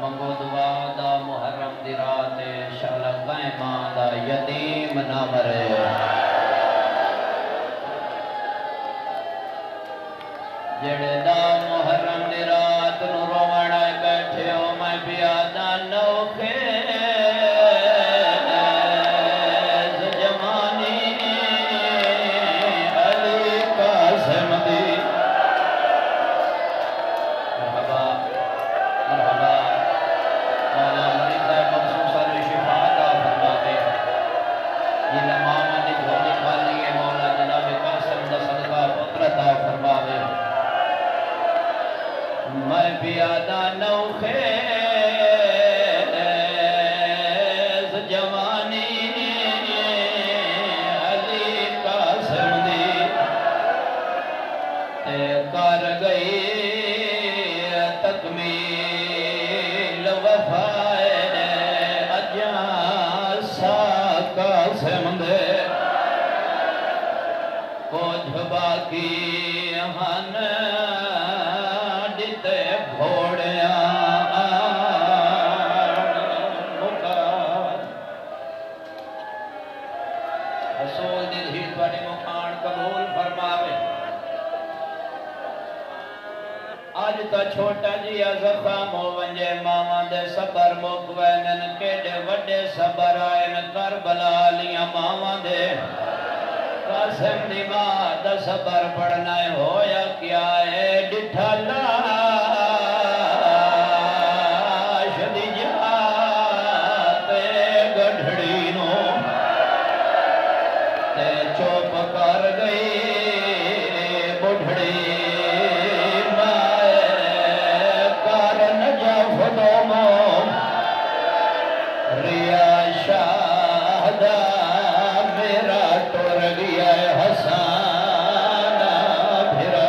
منگو دعا دا محرم دی رات شالا قائماں دا یتیم نہ مرے جڑے دا محرم دی رات نو رونا بیٹھے ہو میں پیادا نوکھے پیادا نوخیز جوانی علی قاسم دی کر گئی تکمیل وفائے اجاں سا قاسم دے کچھ باقی ہن رسول دی دھی تواڈے مکان قبول فرماوے آج تا چھوٹا جی زخم ہو ونجے ماواں دے صبر مک وینن کیڑے وڈے صبر آئن کربلا لیاں ماواں دے قاسم دی ماں دا صبر پڑھنا ہویا کیا ہے ڈٹھا لاش دی جاتے گڈھڑی نو چوپ کر گئی بڑھڑی مائے کارن جف دومو ریا شاہدہ میرا ٹور گیا حسان بھرا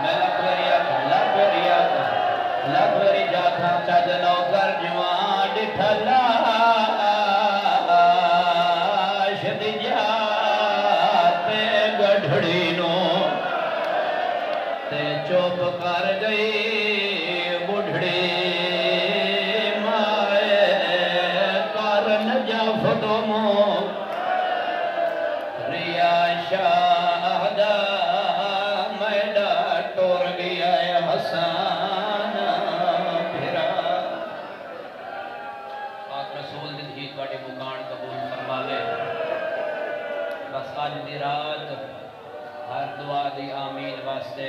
میں لکوری جاتا چجنو کر جوان ڈٹھلا چوپ کر گئی بڑھڑی مائے کارن جف دومو ریا شاہدہ میڈا ٹور گیا حسان بھرا پاک رسول دی دھی تواڈے مکان قبول فرما لے بس آج دی رات ہر دعا دی آمین واسطے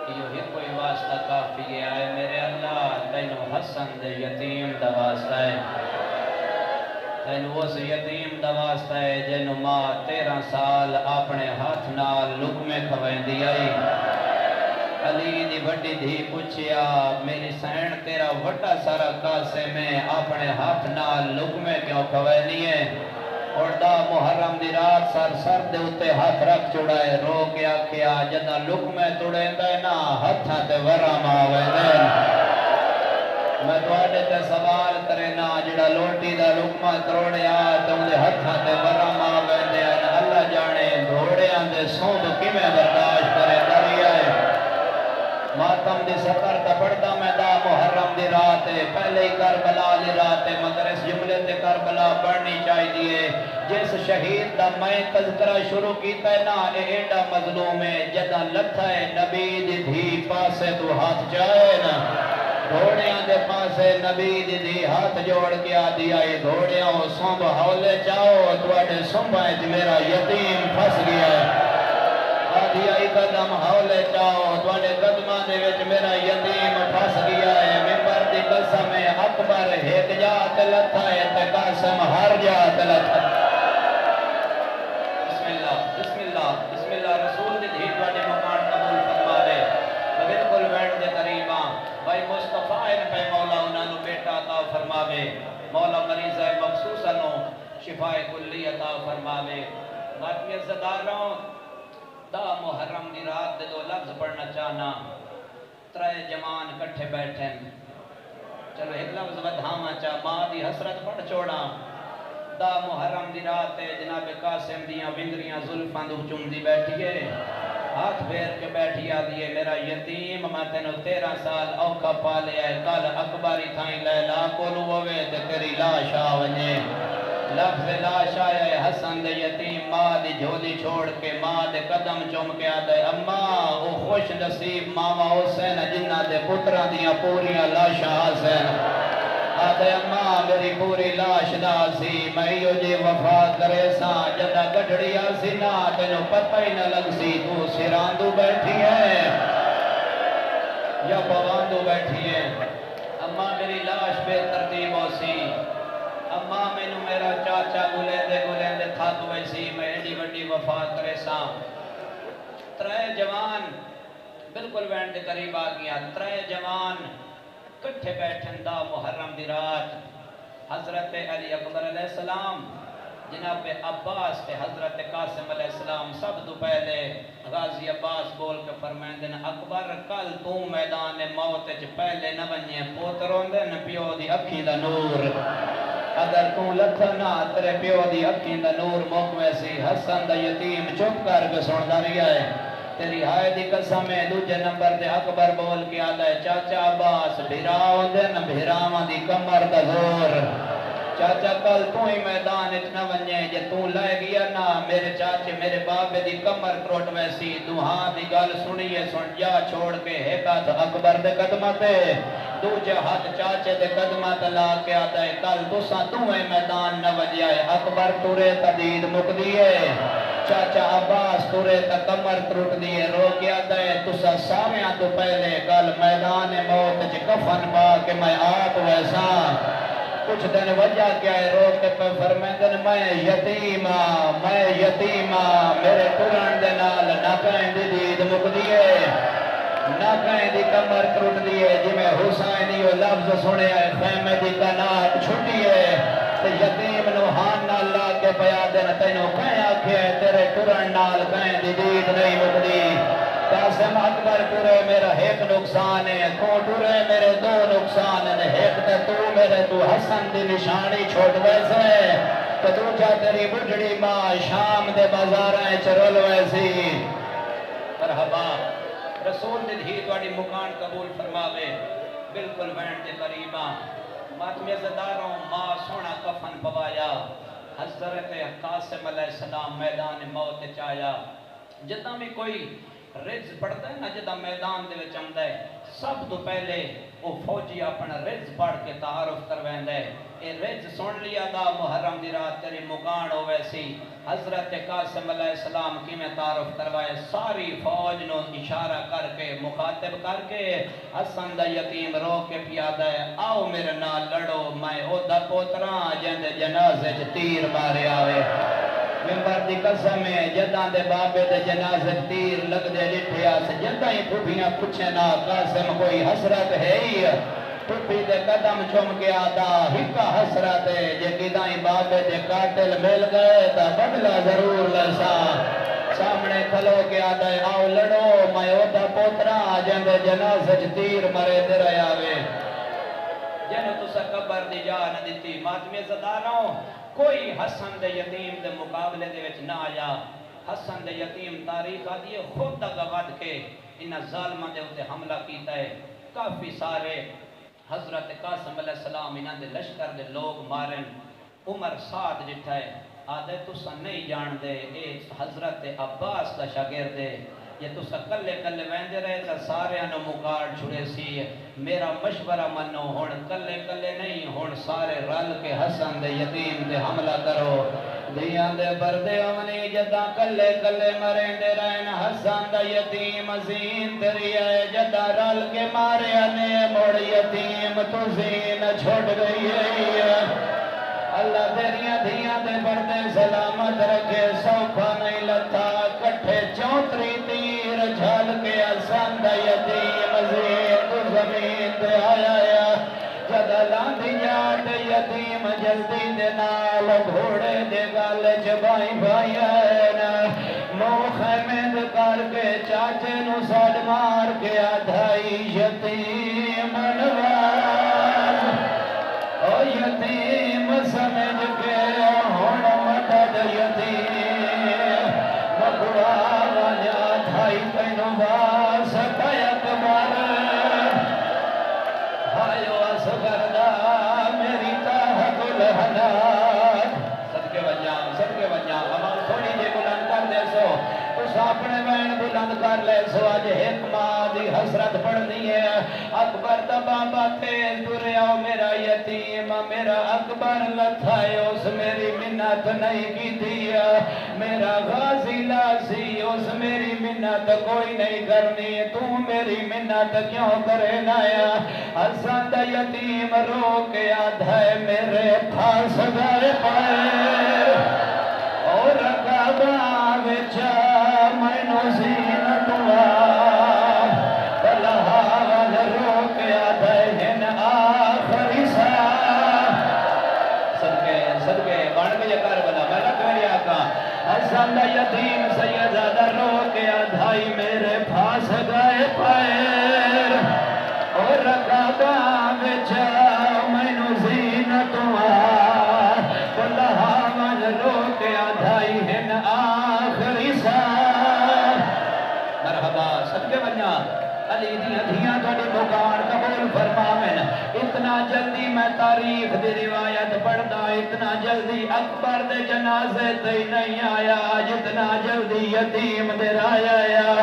یہ ہی کوئی واسطہ کافی ہے میرے اللہ تینو حسن دے یتیم دا واسطہ ہے تینو اس یتیم دا واسطہ ہے جنو ماں 13 سال اپنے ہاتھ نال لقمے کھوین دی آئی علی دی وڈی دھی پوچھیا میری سین تیرا وڈا سارا کاسے میں اپنے ہاتھ نال لقمے کیوں کھوینی ہے اور دا محرم دی رات سر دے اتے ہاتھ رکھ چڑھائے رو کیا کیا جدہ لقمے توڑے دے نا ہتھاں تے ورام آوے دے میں دوڑے تے سوال کرے نا جڑا لوٹی دا لقمہ تروڑے آتے ان دے ہتھاں تے ورام آوے دے اللہ جانے دھوڑے آندے سونب کی میں برداشت کرے داری آئے ماتم دی سفر تا پڑھتا میں دا محرم دی رات ہے پہلے ہی کربلا دی رات ہے مگر اس جملے تے کربلا پڑھنی چاہی دیئے جس شہید دا میں تذکرہ شروع کیتا ہے نا ایڈا مظلوم ہے جدہ لکھا ہے نبی دی دھی پاسے تو ہاتھ جائے نا دھوڑیاں دے پاسے نبی دی دھی ہاتھ جوڑ کے آدھی آئی دھوڑیاں سنب ہولے چاہو توڑے سنبائیں میرا یتیم پھس گیا ہے آدھی آئی قدم ہولے چاہو توڑے قدمہ دے وچ میرا یتیم پھس گیا ہے ممبر دی قسم اکبر ایک جات لتھا ہے تے قاسم ہر جات لتھا بسم اللہ رسول دی دھی توڑے مکان قبول فرما دے بالکل بیٹھ دے قریباں بھائی مصطفیٰ ان پہ مولا انہوں نے بیٹا عطا فرماوے مولا مریضہ مخصوصا نو شفاء کلی عطا فرماوے باقی عزتداروں دا محرم دی رات دے دو لفظ پڑھنا چاہنا ترے جوان کٹھے بیٹھیں چلو ایک لفظ بدھاواں چاہ ماں دی حسرت پڑھ چھوڑا دا محرم دی رات ہے جناب قاسم دیاں وندریاں زلفاں دو چم دی بیٹھیے ہاتھ پھیر کے بیٹھی آدھی ہے میرا یتیم میں تینوں 13 سال اوکھا پالے آئے کل اکباری تھائیں لیلا کولو ہوئے تے تیری لاش آونے لفظ لاش آیا ہے حسن دے یتیم ماں دی جھولی چھوڑ کے ماں دے قدم چوم کے آدھے اماں او خوش نصیب ماما حسین جنہ دے پترہ دیاں پوریاں لاشاں حسین آدھے اماں میری پوری لاش دا سی میں یو جی وفا کرے ساں جدہ گڑھڑی آسی نا تینوں پتہ ہی نہ لگ سی تو سراندو بیٹھی ہے یا بواندو بیٹھی ہے اماں میری لاش بے ترتیب ہو سی اماں میں نو میرا چاچا گلے دے تھاک ویسی میں ایڈی وڈی وفا کرے ساں ترے جوان بالکل وین دے قریب آگیا ترے جوان کٹھے بیٹھن دا محرم دی رات حضرت علی اکبر علیہ السلام جناب عباس تے حضرت قاسم علیہ السلام سب تو پہلے غازی عباس بول کے فرمائیں دن اکبر کل تو میدان موت چ پہلے نہ بنیے پوتروں دن پیو دی اکھی دا نور اگر تو لکھنا تیرے پیو دی اکھی دا نور موک ویسی حسن دا یتیم چپ کر کے سن دا رہی ہے تیری ہائے دی قسم ہے دوجہ نمبر دے اکبر بول کے آدھا ہے چاچا عباس بھیراؤ دن بھیراؤں دی کمر دا زور چاچا کل تو ہی میدان اتنا ونجے جے تو لائے گیا نا میرے چاچے میرے بابے دی کمر کروٹ ویسی تو ہاں دی گل سنیے سن جا چھوڑ کے ایک ہاتھ اکبر دے قدمتے دوجہ ہاتھ چاچے دے قدمت لا کے آدھا ہے کل تسا تو ہی میدان نہ وجیا ہے اکبر تورے تدید مک دیئے چاچا عباس تورے تا کمر ترٹ دیئے رو کے آدھا ہے تسا سامیاں تو پہلے کل میدان موت چھ کفن با کہ میں آپ ویسا کچھ دن وجہ کیا ہے رو کے پہ فرمائیں دن میں یتیمہ میرے قرآن دے نال نہ کہیں دی دید مک دیئے نہ کہیں دی کمر ترٹ دیئے جی میں حسینی و لفظ سنے آئے خیمے دی کنات چھٹیے تے یتیم نو ہان نال لا کے پیا دن تینوں کہیں آکھے تیرے قرآن نال کہیں دی دید نہیں مک دی قاسم اکبر پورے میرا ایک نقصان ہے تو ٹورے میرے دو نقصان ہے ایک تے تو میرے تو حسن دی نشانی چھوٹ ویسے تو دوجہ تیری بڑھڑی ماں شام دے بازاریں چرول ویسی مرحبا رسول دے دھی توڑی مکان قبول فرماوے بالکل وینڈ دے قریبا ماتمی عزداروں ماں سونا کفن پوایا حضرت قاسم علیہ السلام میدان موت چایا جتنا بھی کوئی رز پڑھتا ہے نا جدہ میدان دے وچ آمدا ہے سب تو پہلے وہ فوجی اپنا رز پڑھ کے تعارف کرویندا ہے اے رز سن لیا دا محرم دی رات تیری مکان ہو ویسی حضرت قاسم علیہ السلام کی میں تعارف کروائے ساری فوج نو اشارہ کر کے مخاطب کر کے حسن دا یتیم رو کے پیادا ہے آؤ میرے نال لڑو میں او دا پوتراں جند جنازے چ تیر مارے آوے ممبر دی قسم ہے جداں دے بابے دے جنازے تیر لگ دے لٹھیا سے جداں ہی پھوپیاں پوچھے نا قاسم کوئی حسرت ہے ہی پھوپی دے قدم چوم کے آدھا ہکا حسرت ہے جے کداں ہی بابے دے قاتل مل گئے تا بدلہ ضرور لسا سامنے کھلو کے آدھا ہے آؤ لڑو میں او دا پوترا جن دے جنازے تیر مرے دے رہے آوے جنہوں تو سا قبر دی جا نہ دیتی ماتمی زداروں کوئی حسن دے یتیم دے مقابلے دے وچ نہ آیا حسن دے یتیم تاریخ آدھی خود دا گواد کے انہا ظالمہ دے ہوتے حملہ کیتا ہے کافی سارے حضرت قاسم علیہ السلام انہا دے لشکر دے لوگ مارن عمر سعد جٹھا ہے آدھے تو سا نہیں جان دے اے حضرت عباس دا شاگرد دے یہ تو سا کلے کلے ویندے رہے تا سارے انو مکار چھڑے سی میرا مشورہ منو ہون کلے کلے نہیں ہون سارے رل کے حسن دے یتیم دے حملہ کرو دیاں دے بردے امنی جدہ کلے کلے مرین دے رہن حسن دے یتیم زین تری ہے جدہ رل کے مارے انے موڑ یتیم تو زین چھوڑ گئی ہے اللہ تیریاں دھیاں دے بردے سلامت رکھے سوکھا نہیں لتا کٹھے چوتری تیر جھال کے حسن دے یتیم زین تو زمین دے آیا جدہ لاندھی جاٹ یتیم جلدی دے نال گھوڑے دے گال جبائی بھائی آئینا مو خیمد کر کے چاچے نو ساڑ مار کے آدھائی یتیم نواز او یتیم سمجھ کے ہون مدد یتیم مگوڑا والا دھائی کر لے سو اج ایک ماں دی حسرت پڑھنی ہے اکبر دا بابا تیز ٹریا میرا یتیم میرا اکبر لتھا ہے اس میری منت نہیں کی دیا میرا غازی لاسی اس میری منت کوئی نہیں کرنی تو میری منت کیوں کرے نایا حسن دا یتیم رو کے آدھا ہے میرے پھاس گئے پائے اور رکابا وچا مینو زینت بلہاول رو کے آدھا ہے آخری سا صدقے بان کے یکار بنا میں رکھ میری آقا حسن دا یتیم سیدزادہ رو کے آدھائی میرے پھاس گئے پائر اور رکابا بچا مینو زینت بلہاول رو کے آدھائی ہے آخری سا مرحبا صدقے بنیا علی دیاں دھیاں تھوڑی مکان قبول فرماویں اتنا جلدی میں تاریخ دی روایت پڑھدا اتنا جلدی اکبر دے جنازے تے نہیں آیا جتنا جلدی یتیم دے آیا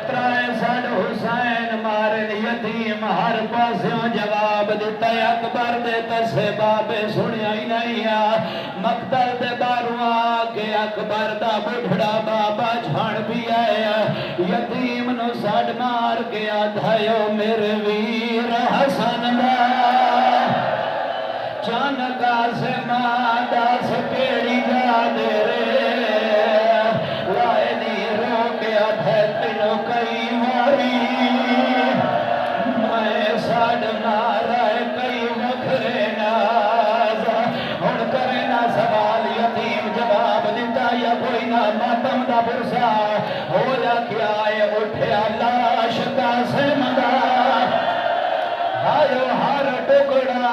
ترائے ساڈ حسین مارن یتیم ہر پاسوں جواب دیتا ہے اکبر دے تسے بابے سنیا ہی نہیں مقتل دے باروں آگے اکبر دا بڑھڑا بابا جھان بھی آیا یتیم نو ساڈ مار کے آدھائیو میرے ویر حسن دا چانکا سے مادہ سکیڑی جا دے رے لائے نی رو کے آدھائی تینو کئی ماری میں ساڈ مارائے کئی وکھرے ناز ہن کرے نا سوال یتیم جواب دیتا یا کوئی نہ ماتم دا برسا ہو جا کیا ہے اٹھیا لاش کا سمدہ ہائیو ہر ٹکڑا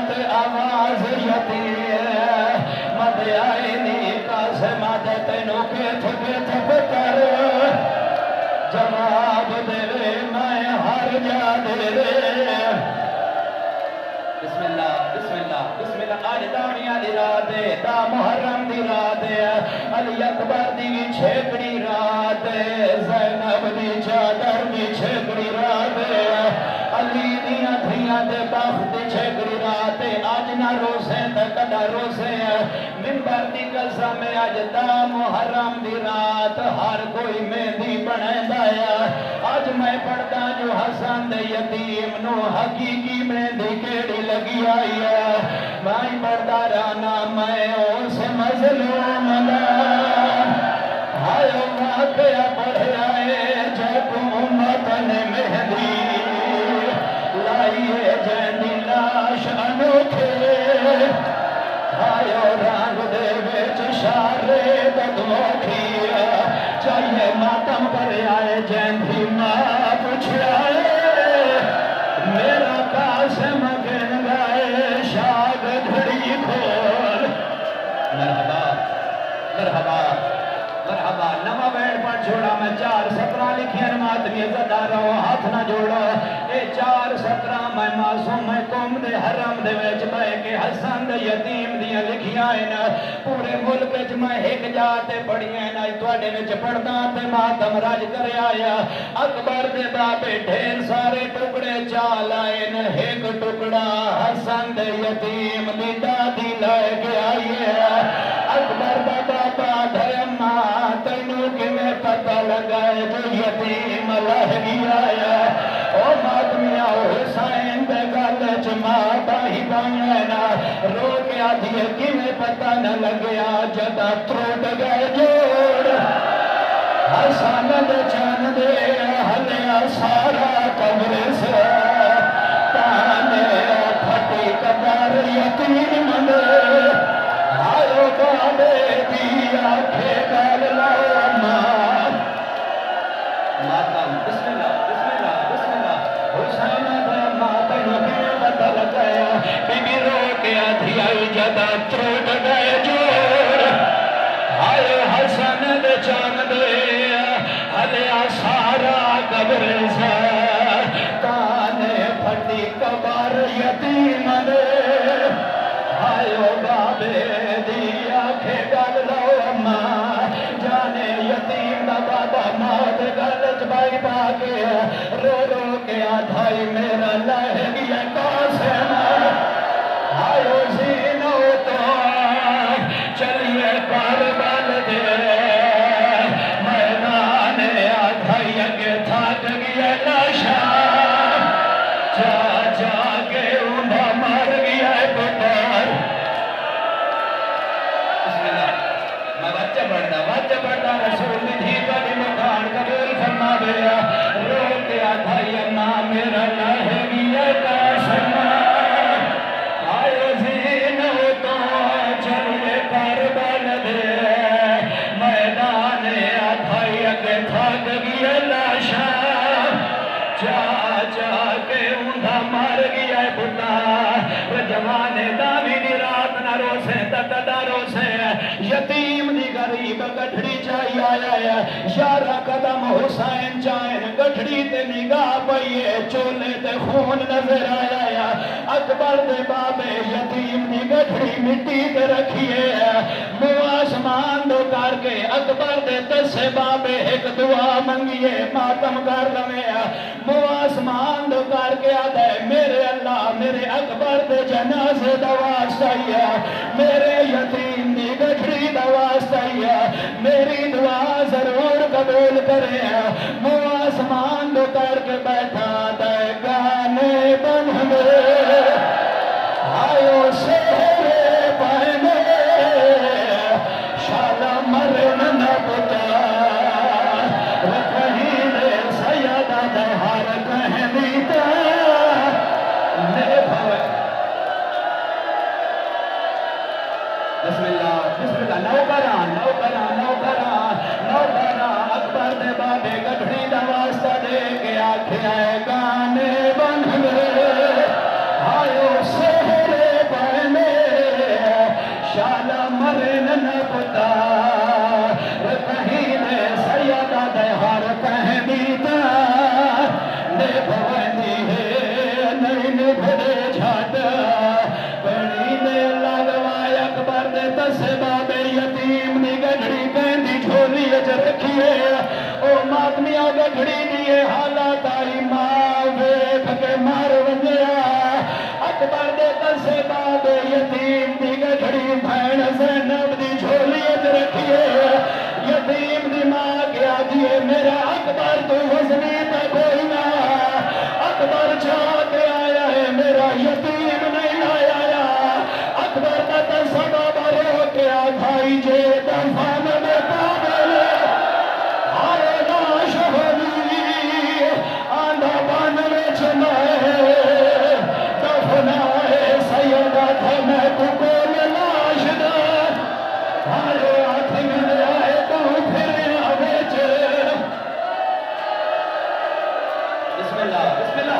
تے آواز یتیم مد آئے نی کا سمد تینو کے تھپ کر جواب دے رے میں ہر جا دے رے بسم اللہ بسم اللہ بسم اللہ آج دانیاں دی رات ہے دا محرم دی رات ہے علی اکبر دی چھیکڑی رات ہے زینب دی چادر دی چھیکڑی رات ہے علی دیاں دھیاں دے بخت دی چھیکڑی رات ہے آج نہ روسے تے کدا روسے منبر دی قسم ہے آج دا محرم دی رات ہر کوئی مہندی بنے دایا آج میں پڑھتا جو حسن دے یتیم نو حقیقی مہندی کیڑی لگی آئی ہے میں پڑھتا رانا میں اس مظلوم دا ہائیو واقعہ پڑھے آئے جب امت نے مہندی لائیے جیندی لاش انوکھے ہائیو رنگ دے ویچ شارے ددوں کھیا چاہیے ماتم کرے آئے جیندی ماں پوچھے آئے میرا قاسم گن گئے شاگ دھڑی کھول مرحبا مرحبا مرحبا نما بیڑ پر چھوڑا میں 4:17 لکھی ماتمی زدہ رہو ہاتھ نہ جوڑا اے 4:17 میں معصوم میں قوم دے حرم دے ویچ بے کے حسن دے یتیم دیاں لکھی آئے نا پورے ملک وچ میں ایک جاتے پڑھی ہیں نا توڑے وچ پڑھدا تے ماتم راج کرے آیا اکبر دے بابے ڈھیر سارے ٹکڑے چال آئے نا ایک ٹکڑا حسن دے یتیم دی دادی لائے کے آئیے اکبر دا بابا دھرما تینو کہ میں پتہ لگائے جو یتیم لہگی آیا او ماتمیاں حسین دے گل چما باہی بانینا رو کے آدھیے کہ میں پتہ نہ لگیا جدا تروٹ گئے جوڑ حسن دے چان دے ہلیا سارا قبر سے تانے پھٹی قبر یتیم دے آئیو بابے دیا کھیگل لاؤ ماتم بسم اللہ بسم اللہ بسم اللہ حسین دے ماتم کے بدل گیا بی بی رو کے آدھی آئی جدا تروٹ گئے جوڑ آئیو حسن دے چان دے ہلیا سارا قبر سے تانے پھٹی قبر یتیم دے آئیو بابے دیا کھیگل لاؤ جانے یتیم دا بابا مات گلت دبا کے رو رو کے آدھائی میرا لہ گیا قاسم آئو زینو تو چلیے کربل دے میدان آدھائی اگے تھک گیا لاشا جا جا کے اونھا مر گیا پتر بسم اللہ میں بچہ بڑھتا رسول دھی کا بھی مکان قبول فرما دیا رو کے آدھائی اماں میرا لہ گیا قاسم آئو زینو تو چلیے کربل دے میدان آدھائی اگے تھک گیا لاشا جا جا کے اونھا مر گیا پتر جوانے داوی دی رات نہ روسے تکدا روسے یتیم دی غریب گٹھڑی چاہی آیا ہے یارہ قدم حسین چاہن گٹھڑی تے نگاہ پئیے چولے تے خون نظر آیا ہے اکبر دے بابے یتیم دی گٹھڑی مٹی تے رکھیے منہ آسمان دو کر کے اکبر دے تسے بابے ایک دعا منگیے ماتم کر لوے منہ آسمان دو کر کے آدھے میرے اللہ میرے اکبر دے جنازے دواستا ہے میرے یتیم دی گٹھڑی دواستا ہے میری دعا ضرور قبول کرے منہ آسمان دو کر کے بیٹھا دے گانے بن میں آئو شہرے بہنے شالا مرن نہ بتا رکھیں دے سیدہ دے ہر کہیں دیتا بسم اللہ نوکران اکبر دے بابے گٹھڑی دا واسطہ دے کے آکھے گانے بن گئے آئو شہرے بہنے شالا مرن نہ پتا کہیں دے سیدہ دے ہر کہیں دیتا نے بھوندی ہے نہیں نبھڑے جھاٹ بڑی نے لگوائے اکبر دے تسے بابے یتیم نی گٹھڑی کہندی جھولی اچ رکھیے او ماتمیاں گٹھڑی دیئے حالات آئی ماں ویکھ کے مار ونجیا اکبر دے تسے بابے یتیم دی گٹھڑی بھین زینب دی جھولی اچ رکھیے یتیم دی ماں کیا دیئے میرا اکبر تو وزنی تے کوئی نہ اکبر چاہ کے آیا ہے میرا یتیم نہیں آیا اکبر کا تصبہ برو کے آدھائی جے دفن میں قابل آئے لاش ہوئی آندھا بان میں چمائے دفنائے سیدہ تھا میں ککول لاش دا آئے آتھ میں آئے تو پھر آوے چے بسم اللہ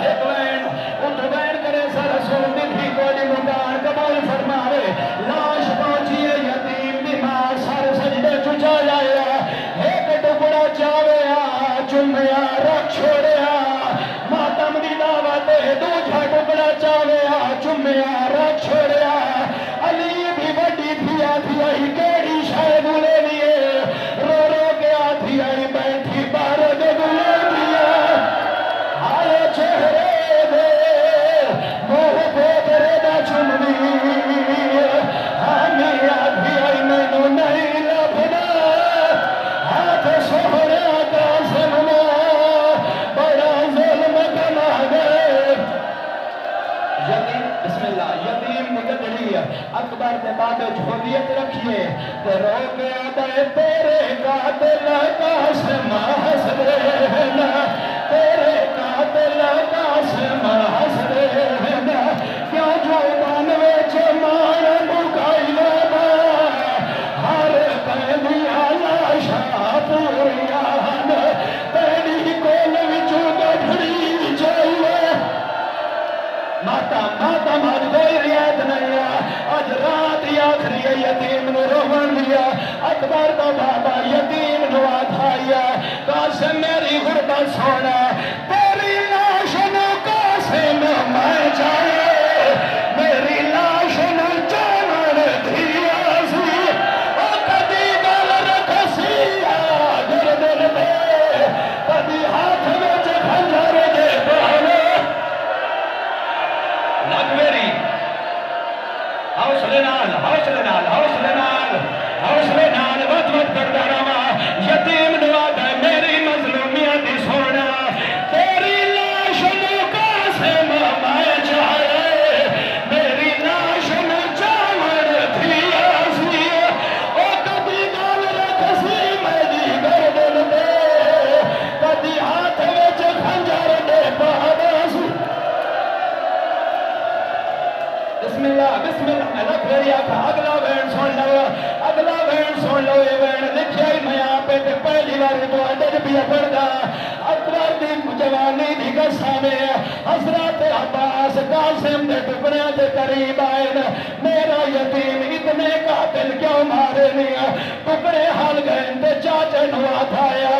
ایک وین اٹھ وین کرے سر رسول دی کولی مکان قبول فرماوے لاش پہنچیے یتیم دی ماں سر سجدے چچا جائے ایک ٹکڑا چاوے چمیا رکھ چھوڑے ماتم دی دعوت دوجھا ٹکڑا چاوے چمیا رکھ چھوڑے علی بھی بڑی تھیا ہی کیڑی شاید لے لیے رو رو کے آتھی آئی بیٹھی بارد لے لیے آئے چہرے دے موہ پوترے دا چمنی ہمیں آدھی آئی میں نو نہیں لبنا ہاتھ سہرے قاسم بڑا ظلم کما گئے بسم اللہ یتیم نگڑی اکبر دے بابے جھولیت رکھیے تو رو کے آدھے تیرے قاتل قاسم حسرے تیرے قاتل قاسم حسرے کیوں جو بانوے چمان مکائی لبا ہر قیدی آلا شاہ پوریان تیری کول وچو گٹھڑی چاہیے ماتا مجھ کوئی ریت نہیں آج رات آخری یتیم نے روان لیا اکبر کا بابا یتیم نو آدھایا قاسم میری غربت سونا تیری لاش نو قاسم میں جائے میری لاش نو جانن دھیا سی او کدی گل رکھ سی گردن پہ کدی ہاتھ اللہ بسم اللہ میں لکھ رہی آکھا اگلا وین سن لو اگلا وین سن لو یہ وین لکھیا ہی میں آپ پہ پہلی بار تو عدد بھی پڑھدا اکبر دی جوانی دی گسامے حضرت عباس قاسم دے ٹکڑے دے قریب آئے میرا یتیم اتنے قاتل کیوں مارے نہیں ٹکڑے حل گئے تے چاچے نو ہاتھ آیا